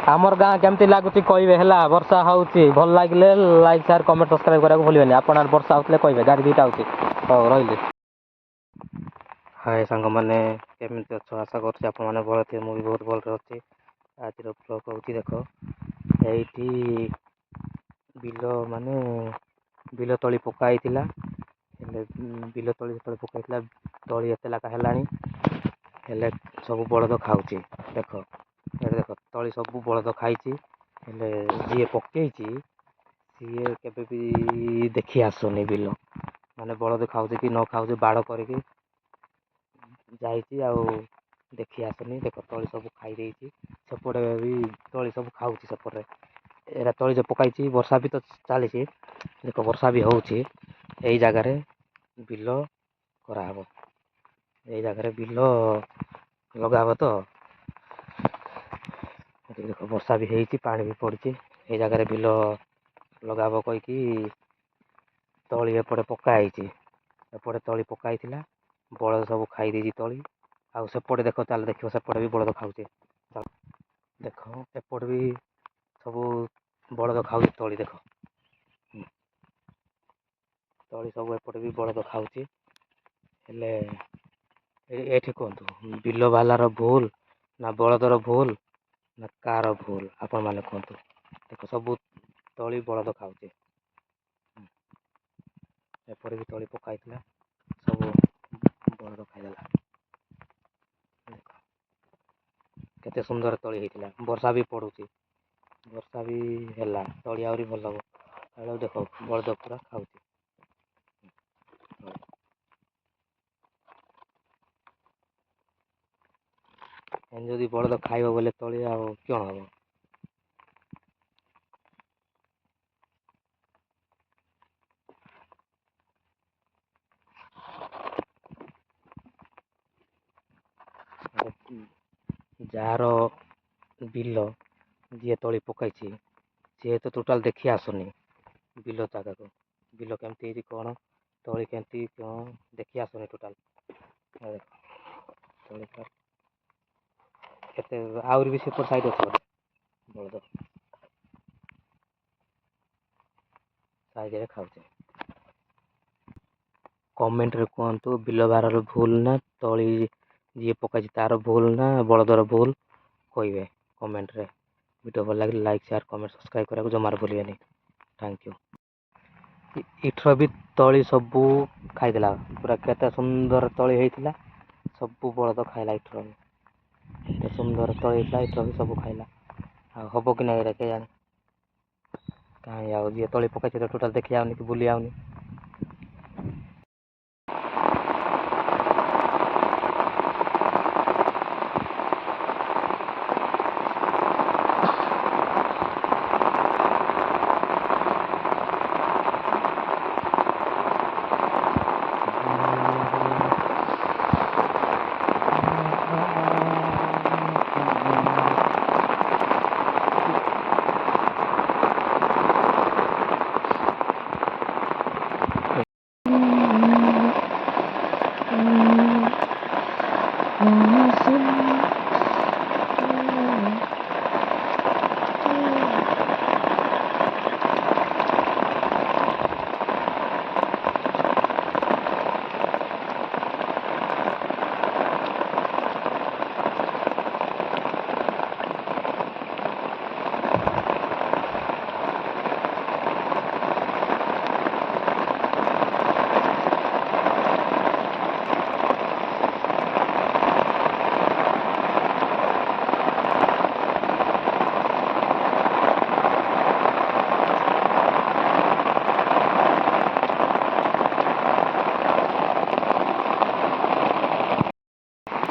आमर गाँ केमती लगुच कहे है वर्षा हूँ भल लगे लाइक शेयर कमेंट सब्सक्राइब करा भूलें आप वर्षा होते कहे गाड़ी दुईटा आउे हाँ रही हाय सांग मैंने केमी अच्छे आशा कर भल थे मुझे बहुत भल अच्छी आज ब्लॉग हूँ देख ये बिल माने बिल तली पकाई बिल तली पकाई तली एत लाखा है सब बलद खाऊँ देख देख तली सब बलद खाई जी पकई सी के देखी आसुनी बिल माने बलद खाऊ कि न खाऊ बाड़ करके देखी आसुनी देख तली सब खाई सेपटे भी तली सब खाऊँ सेपटे एरा तली जो पकई वर्षा भी तो चली देख वर्षा भी हूँ यही जगार बिल कराब यही जगार बिल लगाब तो देख वर्षा भी होती पानी भी पड़ी ये जगार बिल लगाब कहीकि तली एपटे पकाई एपटे तली पकाई बलद सब खाई तली आउ सेपटे देख चल देख सेपटे भी बलद खाऊे देख एपट भी सब बलद खाऊ तली देख तली सब एपटे भी बलद खाऊे एठी कहतु बिल बालार भूल ना बलदर भूल ना कार भूल आपण मैंने कहतु देख सब तली बलद खाऊे एपटे भी तली पकाई सब बलद खाईदेला केते सुंदर तली होता वर्षा भी पड़ू वर्षा भी है तली आहरी भल हम देख बलद पूरा खाऊे जदि बलद खाइब बोले तली आ कौन हम जार बिल जी तली पकई सी तो टोटाल देखी आसुनी बिल जगह को बिल केमती कौन तली केमती कौन देखी आसुनी टोटाल केते आउरी भी सेपट साइड अच्छे बलद साइज खाऊे कमेंट रे कहतु बिल बार भूल ना तली जी पकई तार भूल ना बलदर भूल कहे कमेंट रे वीडियो भल लगे लाइक शेयर कमेंट सब्सक्राइब करा जमार भूलें थैंक यू इठर भी तली सबू खाईदेला पूरा केते सुंदर तली होता सबू बलद खाइला इठर भी सुंदर तली होता इठर भी सब खाइला हम कि नहीं के जाने कहीं आउ जी तली पकई तो टोटाल देखी आउनी कि बुली आउनी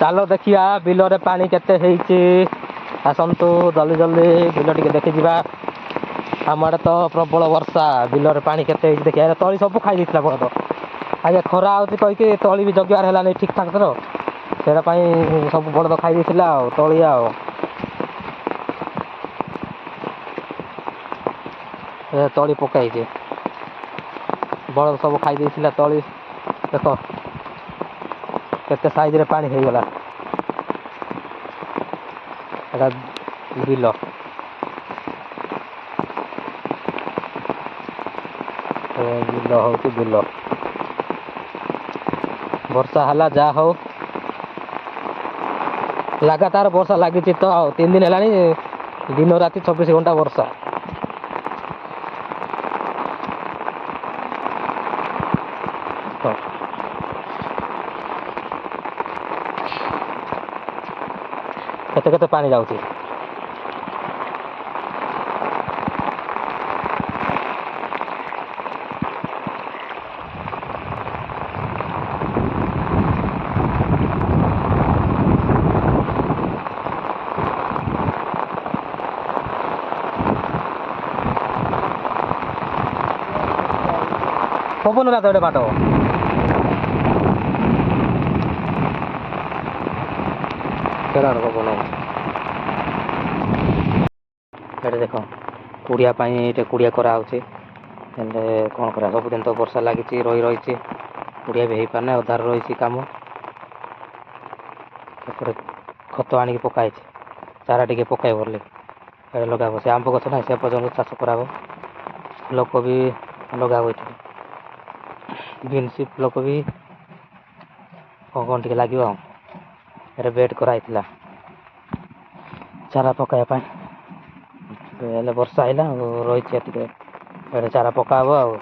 चलो देखिया बिल रे पानी केते आसतु जल्दी जल्दी बिल टे देखी आम आड़े तो प्रबल वर्षा बिल रे पानी केते देखिए तली सब खाई देता बलद आज खरा आती कहीकि तली भी जगियार है ठीक ठाक तर से सब बलद खाई देता तली तली पकई बलद सब खाई देता तली देख केते साइज रे पानी हो गला बिल ବିଲ ହେଉଛି ବିଲ। ବର୍ଷା ହେଲା ଯାହା ହଉ, ଲାଗାତାର ବର୍ଷା ଲାଗିଛି ତ ଆଉ 3 ଦିନ ହେଲାଣି, ଦିନ ରାତି 24 ଘଣ୍ଟା ବର୍ଷା। କେତେ କେତେ ପାଣି ଯାଉଛି। ପବନ ନା ତ ଏଟେ ବାଟ କେଡ଼ାର ପବନ। ଏଠି ଦେଖ କୁଡ଼ିଆ ପାଇଁ ଏଇଟା କୁଡ଼ିଆ କରାହେଉଛି, ହେଲେ କ'ଣ କରିବା, ସବୁଦିନ ତ ବର୍ଷା ଲାଗିଛି ରହିଛି, କୁଡ଼ିଆ ବି ହେଇପାରୁନି, ଅଧାରେ ରହିଛି କାମ। ଏପଟେ ଖତ ଆଣିକି ପକା ହେଇଛି, ଚାରା ଟିକେ ପକାଇବ ବୋଲି ଏଠି ଲଗାହବ। ସେ ଆମ୍ବ ଗଛ ନାହିଁ, ସେ ପର୍ଯ୍ୟନ୍ତ ଚାଷ କରାହବ। ଫୁଲକୋବି ଲଗାହବ ଏଠି, ବିନ୍ସ ଫୁଲକୋବି କ'ଣ ଟିକେ ଲାଗିବ ଆଉ। ଏଠି ବେଡ଼ କରାହେଇଥିଲା ଚାରା ପକାଇବା ପାଇଁ, ହେଲେ ବର୍ଷା ହେଇଲା ଆଉ ରହିଛି ଏତିକି। ଏଠି ଚାରା ପକା ହବ ଆଉ,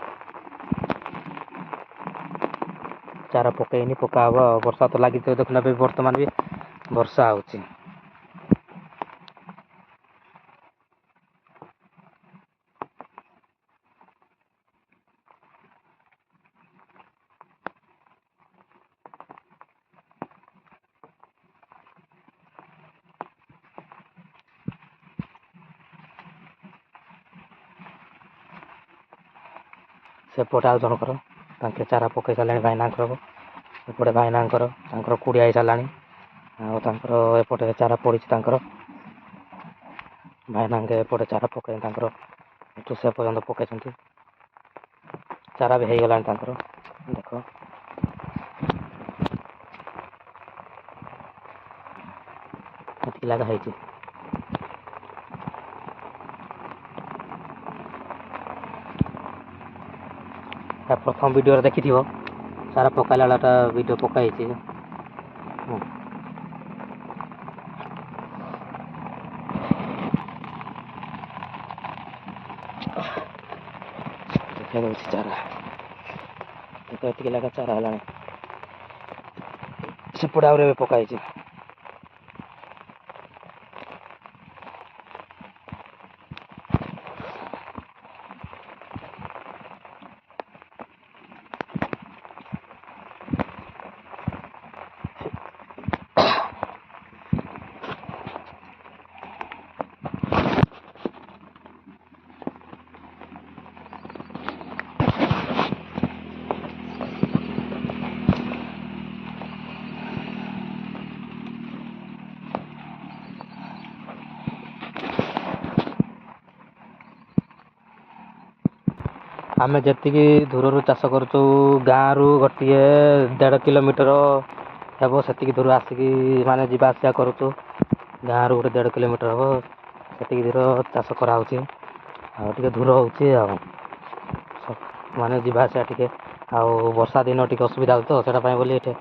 ଚାରା ପକେଇନି ପକା ହବ ଆଉ। ବର୍ଷା ତ ଲାଗିଥିବ ଦେଖୁନା, ଏବେ ବର୍ତ୍ତମାନ ବି ବର୍ଷା ହେଉଛି। ସେପଟେ ଆଉ ଜଣଙ୍କର ତାଙ୍କେ ଚାରା ପକାଇ ସାରିଲେଣି, ଭାଇନାଙ୍କର। ଏପଟେ ଭାଇନାଙ୍କର ତାଙ୍କର କୁଡ଼ିଆ ହେଇସାରିଲାଣି, ଆଉ ତାଙ୍କର ଏପଟେ ଚାରା ପଡ଼ିଛି ତାଙ୍କର। ଭାଇନାଙ୍କ ଏପଟେ ଚାରା ପକାଇ ତାଙ୍କର ଏଠୁ ସେ ପର୍ଯ୍ୟନ୍ତ ପକାଇଛନ୍ତି, ଚାରା ବି ହେଇଗଲାଣି ତାଙ୍କର। ଦେଖ ଏତିକି ଲାଗା ହେଇଛି। ପ୍ରଥମ ଭିଡ଼ିଓରେ ଦେଖିଥିବ, ଚାରା ପକାଇଲା ବେଳଟା ଭିଡ଼ିଓ ପକା ହେଇଛି। ଦେଖାଯାଉଛି ଚାରା, ଦେଖ ଏତିକି ଲାଗା ଚାରା ହେଲାଣି। ସେପଟେ ଆହୁରି ଏବେ ପକା ହେଇଛି। ଆମେ ଯେତିକି ଦୂରରୁ ଚାଷ କରୁଛୁ, ଗାଁରୁ ଗୋଟିଏ 1.5 କିଲୋମିଟର ହେବ, ସେତିକି ଦୂର ଆସିକି ମାନେ ଯିବା ଆସିବା କରୁଛୁ। ଗାଁରୁ ଗୋଟେ 1.5 କିଲୋମିଟର ହେବ, ସେତିକି ଦୂର ଚାଷ କରାହେଉଛି। ଆଉ ଟିକେ ଦୂର ହେଉଛି ଆଉ, ମାନେ ଯିବା ଆସିବା ଟିକେ, ଆଉ ବର୍ଷା ଦିନ ଟିକେ ଅସୁବିଧା ହେଉଛି ତ, ସେଇଟା ପାଇଁ ବୋଲି ଏଠି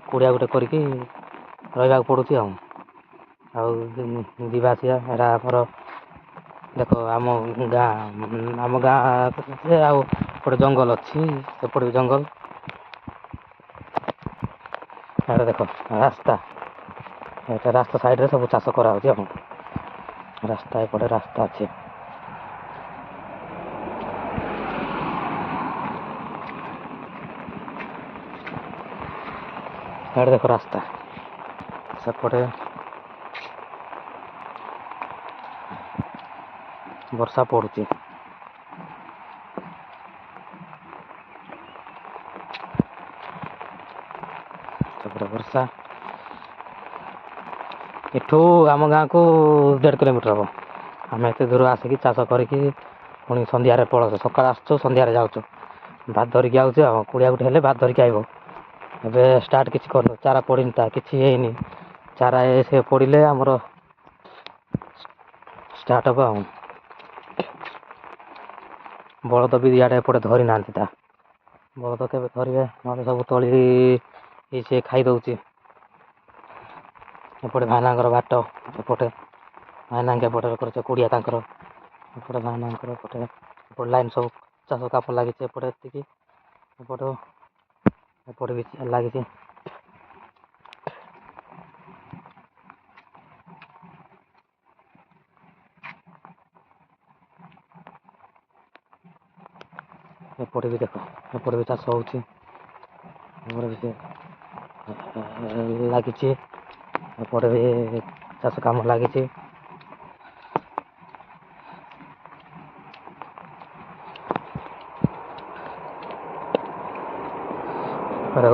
କୁଡ଼ିଆ ଗୋଟେ କରିକି ରହିବାକୁ ପଡ଼ୁଛି ଆଉ। ଆଉ ଯିବା ଆସିବା ଏଇଟା ଆମର ଦେଖ, ଆମ ଗାଁ ଆଉ ଗୋଟେ ଜଙ୍ଗଲ ଅଛି, ସେପଟେ ବି ଜଙ୍ଗଲ। ଏଇଟା ଦେଖ ରାସ୍ତା, ଏଇଟା ରାସ୍ତା ସାଇଡ଼ରେ ସବୁ ଚାଷ କରାହେଉଛି ଆଉ। ରାସ୍ତା ଏପଟେ ରାସ୍ତା ଅଛି। ଏଇଟା ଦେଖ ରାସ୍ତା, ସେପଟେ ବର୍ଷା ପଡ଼ୁଛି। ସେପଟେ ବର୍ଷା, ଏଠୁ ଆମ ଗାଁକୁ 1.5 କିଲୋମିଟର ହେବ। ଆମେ ଏତେ ଦୂର ଆସିକି ଚାଷ କରିକି ପୁଣି ସନ୍ଧ୍ୟାରେ ପଳାଉଛୁ। ସକାଳେ ଆସୁଛୁ, ସନ୍ଧ୍ୟାରେ ଯାଉଛୁ। ଭାତ ଧରିକି ଆଉଛୁ ଆଉ, କୁଡ଼ିଆ ଗୋଟେ ହେଲେ ଭାତ ଧରିକି ଆଇବ। ଏବେ ଷ୍ଟାର୍ଟ କିଛି କରିନୁ, ଚାରା ପଡ଼ିନି, ତା କିଛି ହେଇନି। ଚାରା ସେ ପଡ଼ିଲେ ଆମର ଷ୍ଟାର୍ଟ ହେବ ଆଉ। ବଳଦ ବି ଇଆଡ଼େ ଏପଟେ ଧରି ନାହାନ୍ତି ତା ବଳଦ କେବେ ଧରିବେ ନହେଲେ ସବୁ ତଳି ସେ ଖାଇଦେଉଛି। ଏପଟେ ଭାଇନାଙ୍କର ବାଟ ଏପଟେ ଭାଇନାଙ୍କ ଏପଟେ କରୁଛ କୁଡ଼ିଆ ତାଙ୍କର ଏପଟେ ଭାଇନାଙ୍କର ଏପଟେ ଏପଟେ ଲାଇନ୍ ସବୁ ଚାଷ କାମ ଲାଗିଛି ଏପଟେ ଏତିକି ଏପଟେ ବି ଲାଗିଛି। ଏପଟେ ବି ଦେଖ ଏପଟେ ବି ଚାଷ ହେଉଛି ଆମର ବି ଲାଗିଛି ଏପଟେ ବି ଚାଷ କାମ ଲାଗିଛି।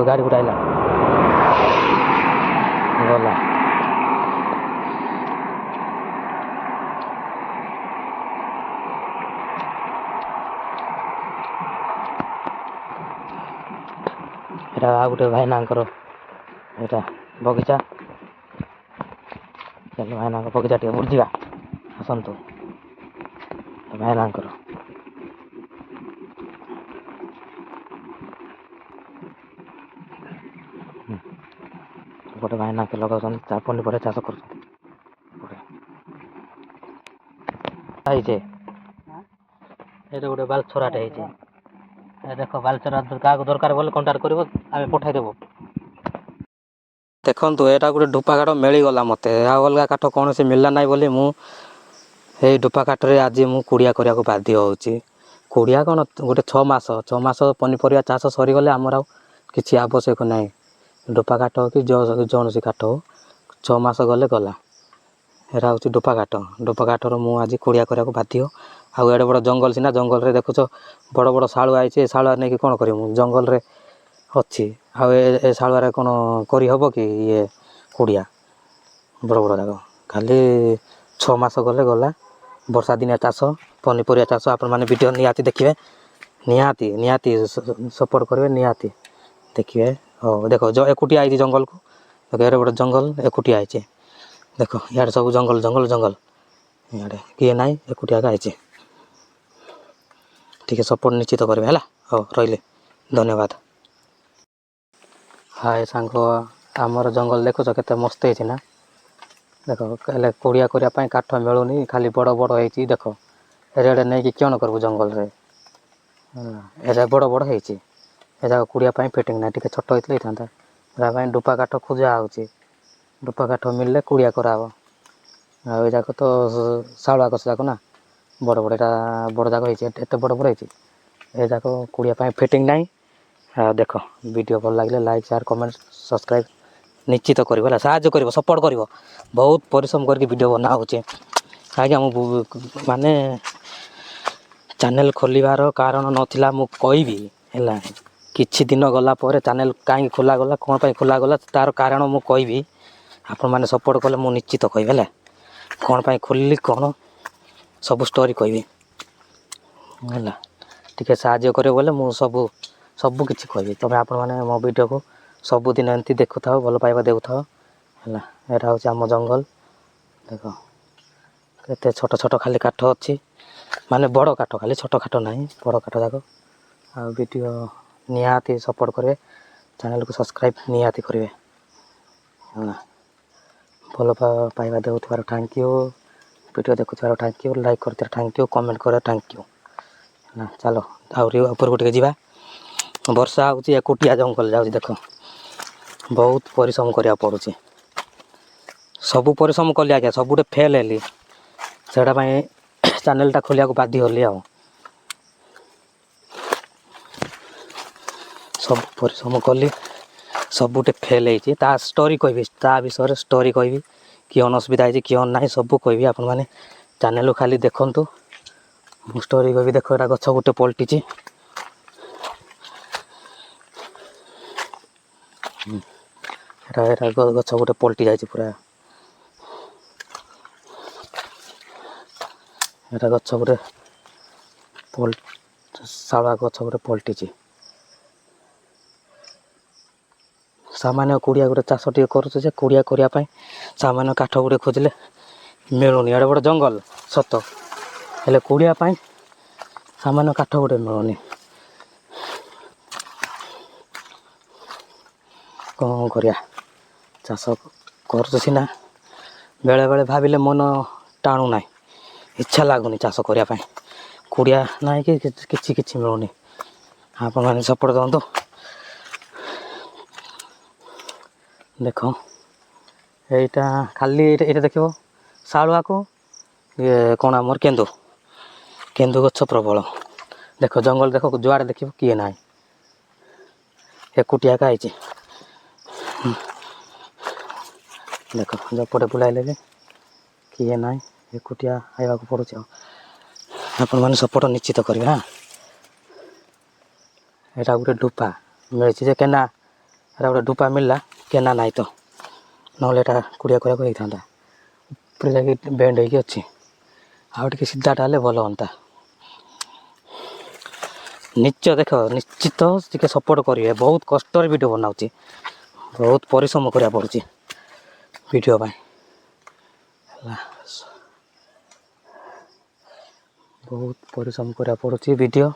ଗାଡ଼ି ଗୋଟେ ଆଇଲା ଗଲା ଏଇଟା ଆଉ ଗୋଟେ ଭାଇନାଙ୍କର ଏଇଟା ବଗିଚା। ଚାଲ ଭାଇନାଙ୍କ ବଗିଚା ଟିକେ ବୁଲିଯିବା ଆସନ୍ତୁ ଭାଇନାଙ୍କର। ଗୋଟେ ଭାଇନାଙ୍କ ଲଗାଉଛନ୍ତି ପନିପରିବା ଚାଷ କରୁଛନ୍ତି। ହେଇଛେ ଏଇଟା ଗୋଟେ ବାଲଛରାଟେ ହେଇଛି ଦେଖ ବାଲଛରା କାହାକୁ ଦରକାର ବୋଲେ କଣ୍ଟାକ୍ଟ କରିବ ଆମେ ପଠାଇଦେବୁ। ଦେଖନ୍ତୁ ଏଇଟା ଗୋଟେ ଡୁପା କାଠ ମିଳିଗଲା ମୋତେ ଆଉ ଅଲଗା କାଠ କୌଣସି ମିଳିଲା ନାହିଁ ବୋଲି ମୁଁ ଏଇ ଡୁପା କାଠରେ ଆଜି ମୁଁ କୁଡ଼ିଆ କରିବାକୁ ବାଧ୍ୟ ହେଉଛି। କୁଡ଼ିଆ କ'ଣ ଗୋଟେ 6 ମାସ ପନିପରିବା ଚାଷ ସରିଗଲେ ଆମର ଆଉ କିଛି ଆବଶ୍ୟକ ନାହିଁ। ଡୁପା କାଠ କି କୌଣସି କାଠ 6 ମାସ ଗଲେ ଗଲା। ଏଇଟା ହେଉଛି ଡୁପା କାଠର ମୁଁ ଆଜି କୁଡ଼ିଆ କରିବାକୁ ବାଧ୍ୟ। ଆଉ ଏଡ଼େ ବଡ଼ ଜଙ୍ଗଲ ସିନା ଜଙ୍ଗଲରେ ଦେଖୁଛ ବଡ଼ ବଡ଼ ଶାଳୁଆ ହେଇଛି ଏ ଶାଳୁଆ ନେଇକି କ'ଣ କରିବି ମୁଁ ଜଙ୍ଗଲରେ ଅଛି ଆଉ ଏ ଶାଳୁଆରେ କ'ଣ କରିହେବ କି ଇଏ କୁଡ଼ିଆ ବଡ଼ ବଡ଼ ଯାକ ଖାଲି 6 ମାସ ଗଲେ ଗଲା। ବର୍ଷା ଦିନିଆ ଚାଷ ପନିପରିବା ଚାଷ ଆପଣମାନେ ଭିଡ଼ିଓ ନିହାତି ଦେଖିବେ ନିହାତି ସପୋର୍ଟ କରିବେ ନିହାତି ଦେଖିବେ। ହଉ ଦେଖ ଏକୁଟିଆ ଆଇଛି ଜଙ୍ଗଲକୁ ଦେଖ ଏଡ଼େ ବଡ଼ ଜଙ୍ଗଲ ଏକୁଟିଆ ଆଇଛି ଦେଖ ଇଆଡ଼େ ସବୁ ଜଙ୍ଗଲ ଇଆଡ଼େ କିଏ ନାହିଁ ଏକୁଟିଆ ଆଇଛି। ଟିକେ ସପୋର୍ଟ ନିଶ୍ଚିତ କରିବେ ହେଲା। ହଉ ରହିଲେ ଧନ୍ୟବାଦ। ହାଏ ସାଙ୍ଗ ଆମର ଜଙ୍ଗଲ ଦେଖୁଛ କେତେ ମସ୍ତ ହେଇଛି ନା ଦେଖ ହେଲେ କୁଡ଼ିଆ କରିବା ପାଇଁ କାଠ ମିଳୁନି ଖାଲି ବଡ଼ ବଡ଼ ହେଇଛି ଦେଖ ଏଡ଼େ ନେଇକି କ'ଣ କରିବୁ ଜଙ୍ଗଲରେ ଏଡ଼େ ବଡ଼ ହେଇଛି ଏ ଯାକ କୁଡ଼ିଆ ପାଇଁ ଫିଟିଙ୍ଗ ନାହିଁ ଟିକେ ଛୋଟ ହେଇଥିଲେ ହେଇଥାନ୍ତା। ତା ପାଇଁ ଡୁପା କାଠ ଖୋଜା ହେଉଛି ଡୁପା କାଠ ମିଳିଲେ କୁଡ଼ିଆ କରାହେବ। ଆଉ ଏ ଯାକ ତ ଶାଳୁଆ ଗଛ ଯାକ ନା ବଡ଼ ଏଇଟା ବଡ଼ ଯାକ ହେଇଛି ଏତେ ବଡ଼ ହେଇଛି ଏ ଯାକ କୁଡ଼ିଆ ପାଇଁ ଫିଟିଙ୍ଗ ନାହିଁ। ଆଉ ଦେଖ ଭିଡ଼ିଓ ଭଲ ଲାଗିଲେ ଲାଇକ୍ ସେୟାର କମେଣ୍ଟ ସବସ୍କ୍ରାଇବ୍ ନିଶ୍ଚିତ କରିବ ହେଲା ସାହାଯ୍ୟ କରିବ ସପୋର୍ଟ କରିବ। ବହୁତ ପରିଶ୍ରମ କରିକି ଭିଡ଼ିଓ ବନା ହେଉଛି ଆଜ୍ଞା ମୁଁ ମାନେ ଚ୍ୟାନେଲ୍ ଖୋଲିବାର କାରଣ ନଥିଲା ମୁଁ କହିବି ହେଲା। କିଛି ଦିନ ଗଲା ପରେ ଚ୍ୟାନେଲ୍ କାହିଁକି ଖୋଲାଗଲା କ'ଣ ପାଇଁ ଖୋଲାଗଲା ତା'ର କାରଣ ମୁଁ କହିବି। ଆପଣମାନେ ସପୋର୍ଟ କଲେ ମୁଁ ନିଶ୍ଚିତ କହିବି ହେଲା କ'ଣ ପାଇଁ ଖୋଲିଲି କ'ଣ ସବୁ ଷ୍ଟୋରି କହିବି ହେଲା। ଟିକେ ସାହାଯ୍ୟ କରିବ ବୋଲେ ମୁଁ ସବୁ କିଛି କହିବି। ତମେ ଆପଣମାନେ ମୋ ଭିଡ଼ିଓକୁ ସବୁଦିନ ଏମିତି ଦେଖୁଥାଅ ଭଲ ପାଇବା ଦେଉଥାଅ ହେଲା। ଏଇଟା ହେଉଛି ଆମ ଜଙ୍ଗଲ ଦେଖ କେତେ ଛୋଟ ଖାଲି କାଠ ଅଛି ମାନେ ବଡ଼ କାଠ ଖାଲି ଛୋଟ କାଠ ନାହିଁ ବଡ଼ କାଠ ଯାକ। ଆଉ ଭିଡ଼ିଓ ନିହାତି ସପୋର୍ଟ କରିବେ ଚ୍ୟାନେଲ୍କୁ ସବସ୍କ୍ରାଇବ୍ ନିହାତି କରିବେ ହେଲା। ଭଲ ପାଇବା ଦେଉଥିବାର ଥ୍ୟାଙ୍କ ୟୁ ଭିଡ଼ିଓ ଦେଖୁଥିବାର ଥ୍ୟାଙ୍କ ୟୁ ଲାଇକ୍ କରିଥିବାର ଥ୍ୟାଙ୍କ ୟୁ କମେଣ୍ଟ କରିବା ଥ୍ୟାଙ୍କ ୟୁ ହେଲା। ଚାଲ ଆହୁରି ଉପରକୁ ଟିକେ ଯିବା। ବର୍ଷା ହେଉଛି ଏକୁଟିଆ ଜଙ୍ଗଲ ଯାଉଛି ଦେଖ ବହୁତ ପରିଶ୍ରମ କରିବାକୁ ପଡ଼ୁଛି। ସବୁ ପରିଶ୍ରମ କଲି ଆଜ୍ଞା ସବୁଠି ଫେଲ୍ ହେଲି ସେଇଟା ପାଇଁ ଚ୍ୟାନେଲ୍ଟା ଖୋଲିବାକୁ ବାଧ୍ୟ ହେଲି। ଆଉ ସବୁ ପରିଶ୍ରମ କଲି ସବୁଠି ଫେଲ୍ ହେଇଛି ତା ଷ୍ଟୋରି କହିବି ତା ବିଷୟରେ ଷ୍ଟୋରି କହିବି କି ଅସୁବିଧା ହେଇଛି କି ନାହିଁ ସବୁ କହିବି। ଆପଣମାନେ ଚ୍ୟାନେଲ୍କୁ ଖାଲି ଦେଖନ୍ତୁ ମୁଁ ଷ୍ଟୋରି କହିବି। ଦେଖ ଏଇଟା ଗଛ ଗୋଟେ ପଲଟିଛି ଏଇଟା ଗଛ ଗୋଟେ ପଲଟି ଯାଇଛି ପୁରା ଏଇଟା ଗଛ ଗୋଟେ ଶାଳୁଆ ଗଛ ଗୋଟେ ପଲଟିଛି। ସାମାନ୍ୟ କୁଡ଼ିଆ ଗୋଟେ ଚାଷ ଟିକେ କରୁଛୁ ଯେ କୁଡ଼ିଆ କରିବା ପାଇଁ ସାମାନ୍ୟ କାଠ ଗୋଟେ ଖୋଜିଲେ ମିଳୁନି। ଏଡ଼େ ବଡ଼ ଜଙ୍ଗଲ ସତ ହେଲେ କୁଡ଼ିଆ ପାଇଁ सामान्य काठ गोटे मिलुनी कौन करिया चाष कर सीना बेले बेले भाविले मन टाणु ना इच्छा लगुनि चाष करने कुड़िया ना कि किसी मिलूनी आपण मैंने सपोर्ट दिखाँ देख यहाँ खाली ये देख शालुआ को ये कौन आमर केंदु केंदु गछ प्रबल देख जंगल देख जुआड़े देख किए ना एकुटिया का देख जपटे बुलाइले भी किए ना एकुटिया आइबा पड़ुच आपण मैंने सपोर्ट निश्चित करेंगे हाँ यहाँ गोटे डुपा मिली केना गोटे डुपा मिलला केना नाई तो ना कुड़िया होता ऊपर जाकि बेंड हो अच्छी आगे सीधाटा हेल्ले भल हाँ निश्चय देख निश्चित टे सपोर्ट करेंगे बहुत कष्ट वीडियो बनाऊँ बहुत परिश्रम करा पड़ुची वीडियो बहुत परिश्रम करा पड़ुची वीडियो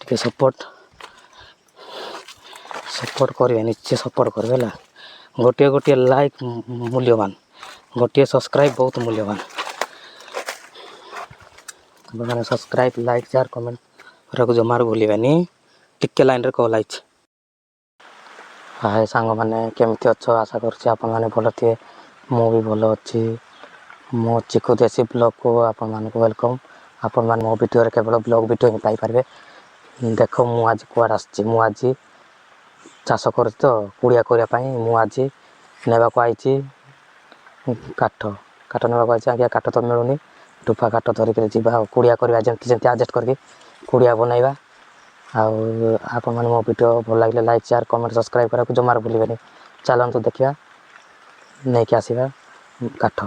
टे सपोर्ट करेंगे निश्चय सपोर्ट करेंगे गोटे गोटे लाइक मूल्यवान गोटे सब्सक्राइब बहुत मूल्यवान मैंने सब्सक्राइब लाइक शेयर कमेंट करने जमार भूलनी टिके लाइन रे कॉल आई हाय सांग मैंने केमती अच्छ आशा कर भल थे मु भी भल अच्छी मो चिकु देसी ब्लॉग को आपण मानक वेलकम आपण मान मो वीडियो केवल ब्लॉग वीडियो ही पाई पारे देख मु आज कुआड आसी मु आज चाष कर तो कुड़िया करने मु आज नेबाक आई काठ काठ नेबाक आई आज्ञा काठ तो मिलूनी डुपा काठ धरिक जा कुड़िया करवा जमी जमी आडजस्ट करके कुड़िया बनइबा आपण मैंने मो वीडियो भल लगे लाइक शेयर कमेंट सब्सक्राइब करने जमार भूलिए चलतु देखा नहीं कि आसवा काठ।